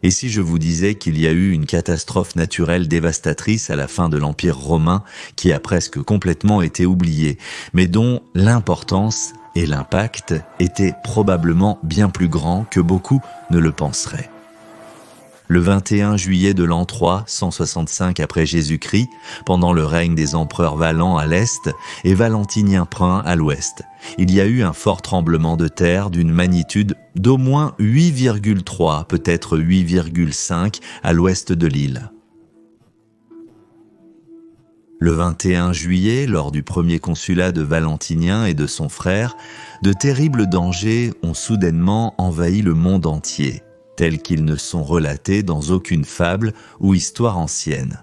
Et si je vous disais qu'il y a eu une catastrophe naturelle dévastatrice à la fin de l'Empire romain qui a presque complètement été oubliée, mais dont l'importance et l'impact étaient probablement bien plus grands que beaucoup ne le penseraient. Le 21 juillet de l'an 3, 165 après Jésus-Christ, pendant le règne des empereurs Valens à l'est et Valentinien Pruin à l'ouest, il y a eu un fort tremblement de terre d'une magnitude d'au moins 8,3, peut-être 8,5 à l'ouest de l'île. Le 21 juillet, lors du premier consulat de Valentinien et de son frère, de terribles dangers ont soudainement envahi le monde entier, tels qu'ils ne sont relatés dans aucune fable ou histoire ancienne.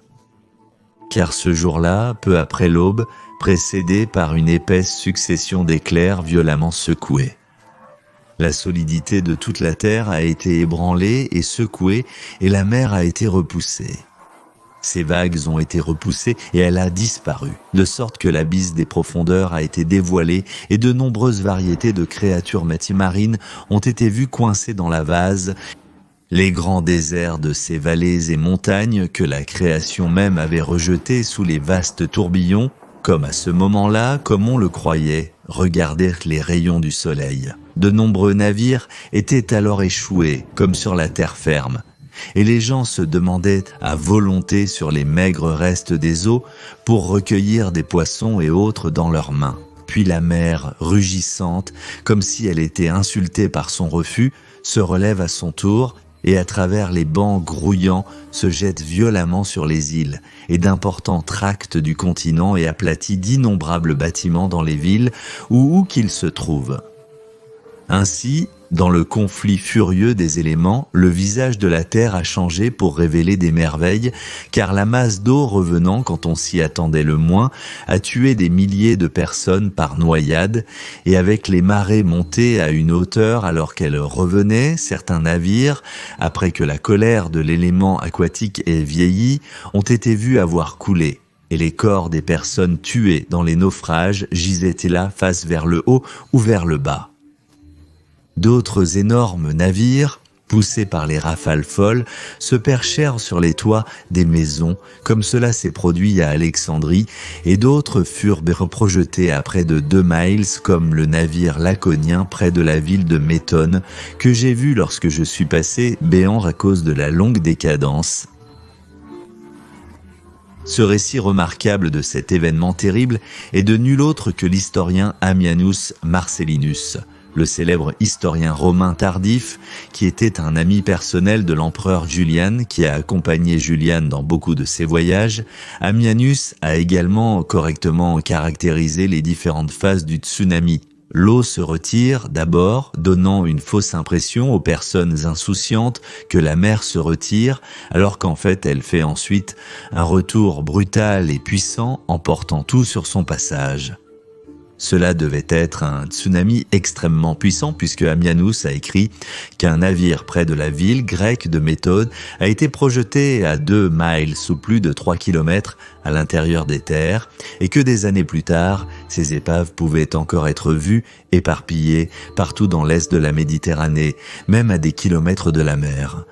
Car ce jour-là, peu après l'aube, précédé par une épaisse succession d'éclairs violemment secoués. La solidité de toute la terre a été ébranlée et secouée, et la mer a été repoussée. Ces vagues ont été repoussées et elle a disparu, de sorte que l'abysse des profondeurs a été dévoilé et de nombreuses variétés de créatures marines ont été vues coincées dans la vase. Les grands déserts de ces vallées et montagnes que la création même avait rejetés sous les vastes tourbillons, comme à ce moment-là, comme on le croyait, regardèrent les rayons du soleil. De nombreux navires étaient alors échoués, comme sur la terre ferme, et les gens se demandaient à volonté sur les maigres restes des eaux pour recueillir des poissons et autres dans leurs mains. Puis la mer, rugissante, comme si elle était insultée par son refus, se relève à son tour et à travers les bancs grouillants se jette violemment sur les îles et d'importants tracts du continent et aplatit d'innombrables bâtiments dans les villes où qu'ils se trouvent. Ainsi, dans le conflit furieux des éléments, le visage de la terre a changé pour révéler des merveilles, car la masse d'eau revenant quand on s'y attendait le moins a tué des milliers de personnes par noyade, et avec les marées montées à une hauteur alors qu'elles revenaient, certains navires, après que la colère de l'élément aquatique ait vieilli, ont été vus avoir coulé. Et les corps des personnes tuées dans les naufrages gisaient là face vers le haut ou vers le bas. D'autres énormes navires, poussés par les rafales folles, se perchèrent sur les toits des maisons, comme cela s'est produit à Alexandrie, et d'autres furent projetés à près de 2 miles, comme le navire laconien près de la ville de Méthone, que j'ai vu lorsque je suis passé, béant à cause de la longue décadence. Ce récit remarquable de cet événement terrible est de nul autre que l'historien Ammianus Marcellinus, le célèbre historien romain tardif, qui était un ami personnel de l'empereur Julian, qui a accompagné Julian dans beaucoup de ses voyages. Ammianus a également correctement caractérisé les différentes phases du tsunami. L'eau se retire d'abord, donnant une fausse impression aux personnes insouciantes que la mer se retire, alors qu'en fait elle fait ensuite un retour brutal et puissant, emportant tout sur son passage. Cela devait être un tsunami extrêmement puissant puisque Ammianus a écrit qu'un navire près de la ville grecque de Méthode a été projeté à 2 miles ou plus de 3 kilomètres à l'intérieur des terres et que des années plus tard, ces épaves pouvaient encore être vues éparpillées partout dans l'est de la Méditerranée, même à des kilomètres de la mer.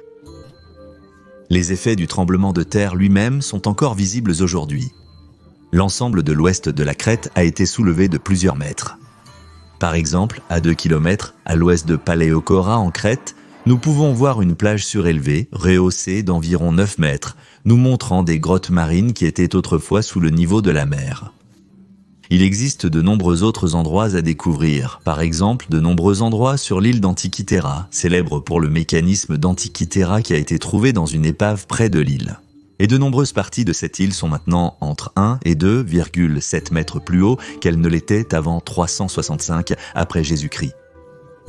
Les effets du tremblement de terre lui-même sont encore visibles aujourd'hui. L'ensemble de l'ouest de la Crète a été soulevé de plusieurs mètres. Par exemple, à 2 km à l'ouest de Paléokora en Crète, nous pouvons voir une plage surélevée, rehaussée d'environ 9 mètres, nous montrant des grottes marines qui étaient autrefois sous le niveau de la mer. Il existe de nombreux autres endroits à découvrir, par exemple de nombreux endroits sur l'île d'Antikythera, célèbre pour le mécanisme d'Antikythera qui a été trouvé dans une épave près de l'île. Et de nombreuses parties de cette île sont maintenant entre 1 et 2,7 mètres plus haut qu'elles ne l'étaient avant 365 après Jésus-Christ.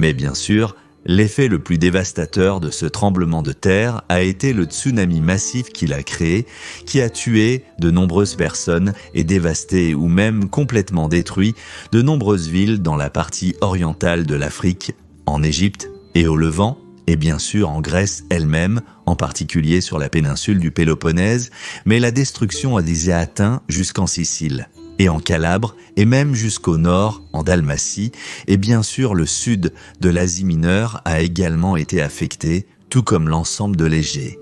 Mais bien sûr, l'effet le plus dévastateur de ce tremblement de terre a été le tsunami massif qu'il a créé, qui a tué de nombreuses personnes et dévasté ou même complètement détruit de nombreuses villes dans la partie orientale de l'Afrique, en Égypte et au Levant, et bien sûr en Grèce elle-même, en particulier sur la péninsule du Péloponnèse, mais la destruction a déjà atteint jusqu'en Sicile, et en Calabre, et même jusqu'au nord, en Dalmatie, et bien sûr le sud de l'Asie mineure a également été affecté, tout comme l'ensemble de l'Égée.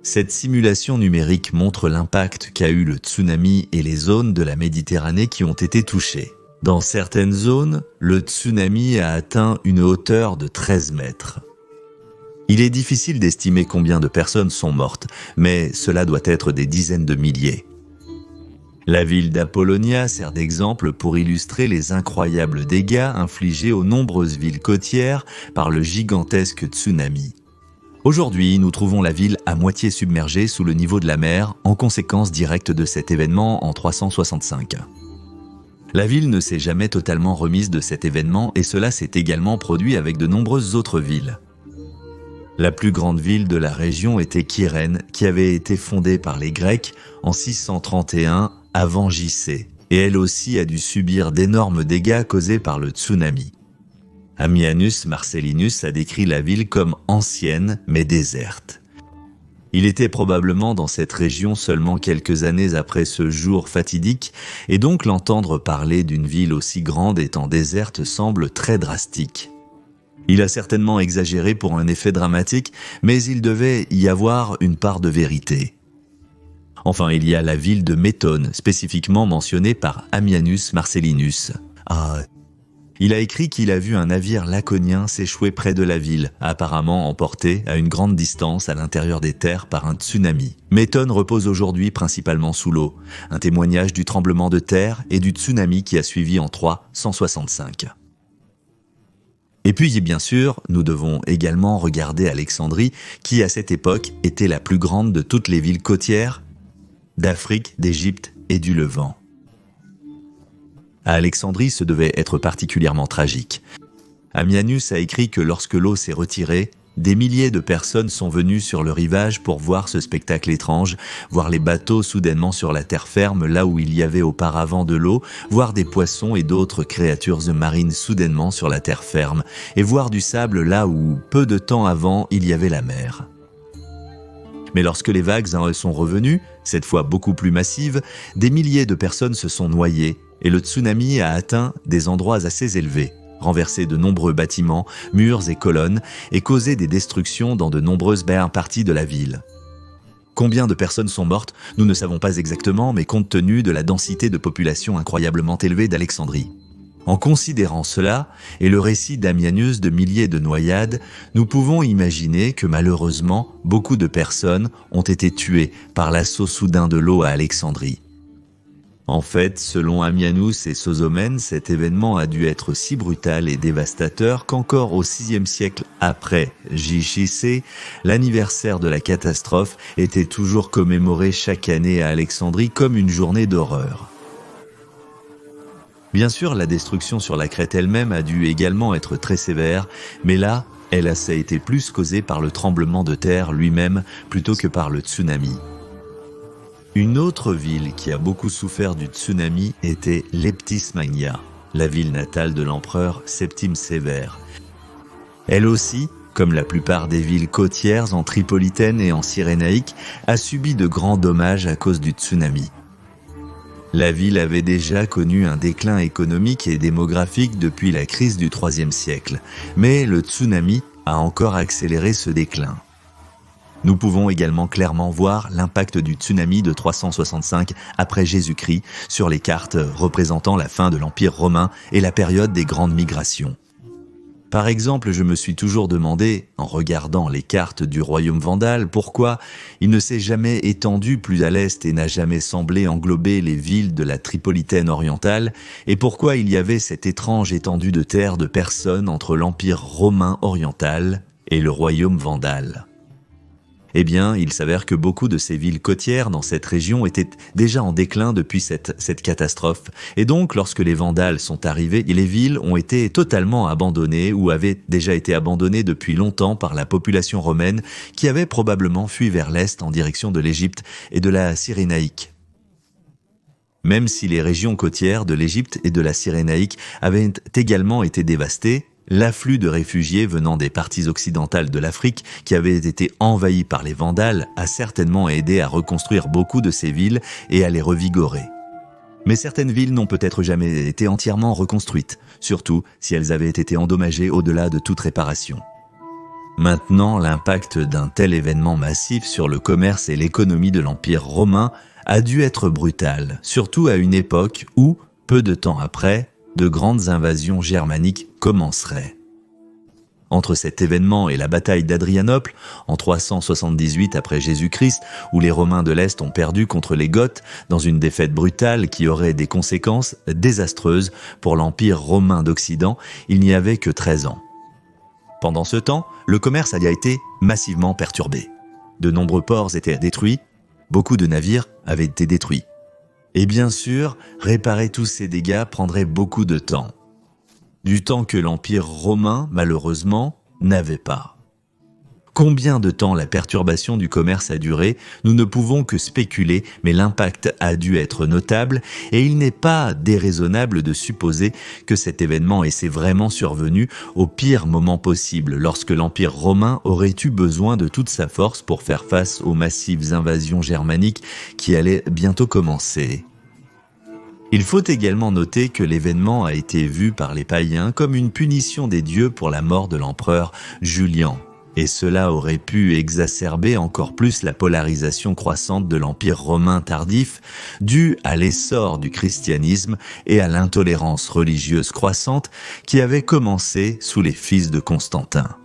Cette simulation numérique montre l'impact qu'a eu le tsunami et les zones de la Méditerranée qui ont été touchées. Dans certaines zones, le tsunami a atteint une hauteur de 13 mètres. Il est difficile d'estimer combien de personnes sont mortes, mais cela doit être des dizaines de milliers. La ville d'Apollonia sert d'exemple pour illustrer les incroyables dégâts infligés aux nombreuses villes côtières par le gigantesque tsunami. Aujourd'hui, nous trouvons la ville à moitié submergée sous le niveau de la mer, en conséquence directe de cet événement en 365. La ville ne s'est jamais totalement remise de cet événement et cela s'est également produit avec de nombreuses autres villes. La plus grande ville de la région était Kyrène, qui avait été fondée par les Grecs en 631 avant JC, et elle aussi a dû subir d'énormes dégâts causés par le tsunami. Ammianus Marcellinus a décrit la ville comme ancienne mais déserte. Il était probablement dans cette région seulement quelques années après ce jour fatidique, et donc l'entendre parler d'une ville aussi grande étant déserte semble très drastique. Il a certainement exagéré pour un effet dramatique, mais il devait y avoir une part de vérité. Enfin, il y a la ville de Métone, spécifiquement mentionnée par Ammianus Marcellinus. Il a écrit qu'il a vu un navire laconien s'échouer près de la ville, apparemment emporté à une grande distance à l'intérieur des terres par un tsunami. Métone repose aujourd'hui principalement sous l'eau, un témoignage du tremblement de terre et du tsunami qui a suivi en 365. Et puis, bien sûr, nous devons également regarder Alexandrie, qui à cette époque était la plus grande de toutes les villes côtières d'Afrique, d'Égypte et du Levant. À Alexandrie, ce devait être particulièrement tragique. Ammianus a écrit que lorsque l'eau s'est retirée, des milliers de personnes sont venues sur le rivage pour voir ce spectacle étrange, voir les bateaux soudainement sur la terre ferme là où il y avait auparavant de l'eau, voir des poissons et d'autres créatures marines soudainement sur la terre ferme, et voir du sable là où, peu de temps avant, il y avait la mer. Mais lorsque les vagues sont revenues, cette fois beaucoup plus massives, des milliers de personnes se sont noyées et le tsunami a atteint des endroits assez élevés, renversé de nombreux bâtiments, murs et colonnes et causé des destructions dans de nombreuses parties de la ville. Combien de personnes sont mortes, nous ne savons pas exactement, mais compte tenu de la densité de population incroyablement élevée d'Alexandrie. En considérant cela, et le récit d'Ammianus de milliers de noyades, nous pouvons imaginer que malheureusement, beaucoup de personnes ont été tuées par l'assaut soudain de l'eau à Alexandrie. En fait, selon Ammianus et Sosomène, cet événement a dû être si brutal et dévastateur qu'encore au VIe siècle après JC, l'anniversaire de la catastrophe était toujours commémoré chaque année à Alexandrie comme une journée d'horreur. Bien sûr, la destruction sur la Crète elle-même a dû également être très sévère, mais là, elle a été plus causée par le tremblement de terre lui-même plutôt que par le tsunami. Une autre ville qui a beaucoup souffert du tsunami était Leptismania, la ville natale de l'empereur Septime Sévère. Elle aussi, comme la plupart des villes côtières en Tripolitaine et en Cyrénaïque, a subi de grands dommages à cause du tsunami. La ville avait déjà connu un déclin économique et démographique depuis la crise du IIIe siècle, mais le tsunami a encore accéléré ce déclin. Nous pouvons également clairement voir l'impact du tsunami de 365 après Jésus-Christ sur les cartes représentant la fin de l'Empire romain et la période des grandes migrations. Par exemple, je me suis toujours demandé, en regardant les cartes du royaume vandale, pourquoi il ne s'est jamais étendu plus à l'est et n'a jamais semblé englober les villes de la Tripolitaine orientale, et pourquoi il y avait cette étrange étendue de terre de personnes entre l'Empire romain oriental et le royaume vandale. Eh bien, il s'avère que beaucoup de ces villes côtières dans cette région étaient déjà en déclin depuis cette catastrophe. Et donc, lorsque les Vandales sont arrivés, les villes ont été totalement abandonnées ou avaient déjà été abandonnées depuis longtemps par la population romaine qui avait probablement fui vers l'est en direction de l'Égypte et de la Cyrénaïque. Même si les régions côtières de l'Égypte et de la Cyrénaïque avaient également été dévastées, l'afflux de réfugiés venant des parties occidentales de l'Afrique qui avaient été envahies par les Vandales a certainement aidé à reconstruire beaucoup de ces villes et à les revigorer. Mais certaines villes n'ont peut-être jamais été entièrement reconstruites, surtout si elles avaient été endommagées au-delà de toute réparation. Maintenant, l'impact d'un tel événement massif sur le commerce et l'économie de l'Empire romain a dû être brutal, surtout à une époque où, peu de temps après, de grandes invasions germaniques commenceraient. Entre cet événement et la bataille d'Adrianople, en 378 après Jésus-Christ, où les Romains de l'Est ont perdu contre les Goths dans une défaite brutale qui aurait des conséquences désastreuses pour l'Empire romain d'Occident, il n'y avait que 13 ans. Pendant ce temps, le commerce a été massivement perturbé. De nombreux ports étaient détruits, beaucoup de navires avaient été détruits. Et bien sûr, réparer tous ces dégâts prendrait beaucoup de temps. Du temps que l'Empire romain, malheureusement, n'avait pas. Combien de temps la perturbation du commerce a duré, nous ne pouvons que spéculer, mais l'impact a dû être notable et il n'est pas déraisonnable de supposer que cet événement essaie vraiment survenu au pire moment possible, lorsque l'Empire romain aurait eu besoin de toute sa force pour faire face aux massives invasions germaniques qui allaient bientôt commencer. Il faut également noter que l'événement a été vu par les païens comme une punition des dieux pour la mort de l'empereur Julian. Et cela aurait pu exacerber encore plus la polarisation croissante de l'Empire romain tardif, due à l'essor du christianisme et à l'intolérance religieuse croissante qui avait commencé sous les fils de Constantin.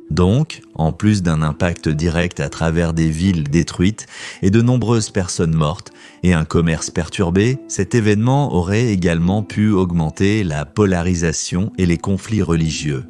Donc, en plus d'un impact direct à travers des villes détruites et de nombreuses personnes mortes et un commerce perturbé, cet événement aurait également pu augmenter la polarisation et les conflits religieux.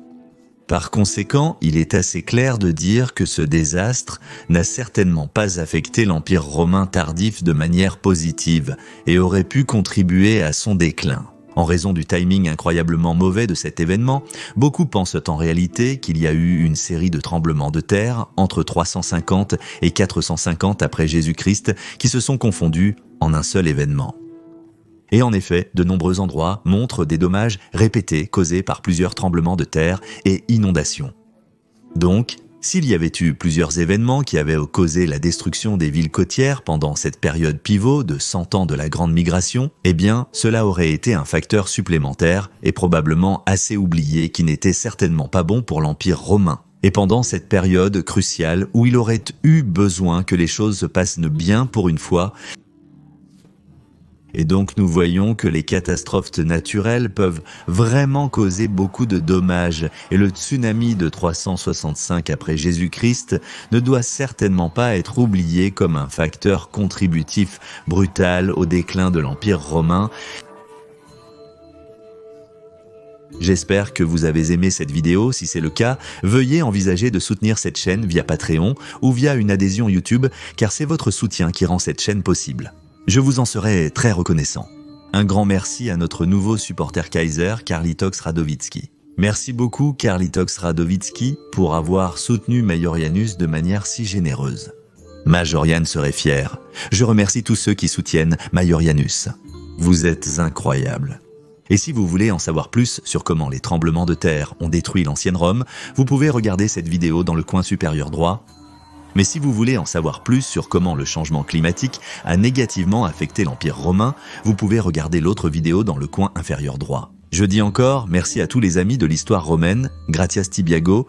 Par conséquent, il est assez clair de dire que ce désastre n'a certainement pas affecté l'Empire romain tardif de manière positive et aurait pu contribuer à son déclin. En raison du timing incroyablement mauvais de cet événement, beaucoup pensent en réalité qu'il y a eu une série de tremblements de terre entre 350 et 450 après Jésus-Christ qui se sont confondus en un seul événement. Et en effet, de nombreux endroits montrent des dommages répétés causés par plusieurs tremblements de terre et inondations. Donc, s'il y avait eu plusieurs événements qui avaient causé la destruction des villes côtières pendant cette période pivot de 100 ans de la Grande Migration, eh bien, cela aurait été un facteur supplémentaire et probablement assez oublié qui n'était certainement pas bon pour l'Empire romain. Et pendant cette période cruciale où il aurait eu besoin que les choses se passent bien pour une fois, et donc nous voyons que les catastrophes naturelles peuvent vraiment causer beaucoup de dommages et le tsunami de 365 après Jésus-Christ ne doit certainement pas être oublié comme un facteur contributif brutal au déclin de l'Empire romain. J'espère que vous avez aimé cette vidéo. Si c'est le cas, veuillez envisager de soutenir cette chaîne via Patreon ou via une adhésion YouTube car c'est votre soutien qui rend cette chaîne possible. Je vous en serai très reconnaissant. Un grand merci à notre nouveau supporter Kaiser, Carlitox Radowitzki. Merci beaucoup Carlitox Radowitzki pour avoir soutenu Majorianus de manière si généreuse. Majorian serait fier. Je remercie tous ceux qui soutiennent Majorianus. Vous êtes incroyables. Et si vous voulez en savoir plus sur comment les tremblements de terre ont détruit l'ancienne Rome, vous pouvez regarder cette vidéo dans le coin supérieur droit. Mais si vous voulez en savoir plus sur comment le changement climatique a négativement affecté l'Empire romain, vous pouvez regarder l'autre vidéo dans le coin inférieur droit. Je dis encore merci à tous les amis de l'histoire romaine, Gratias Tibiago,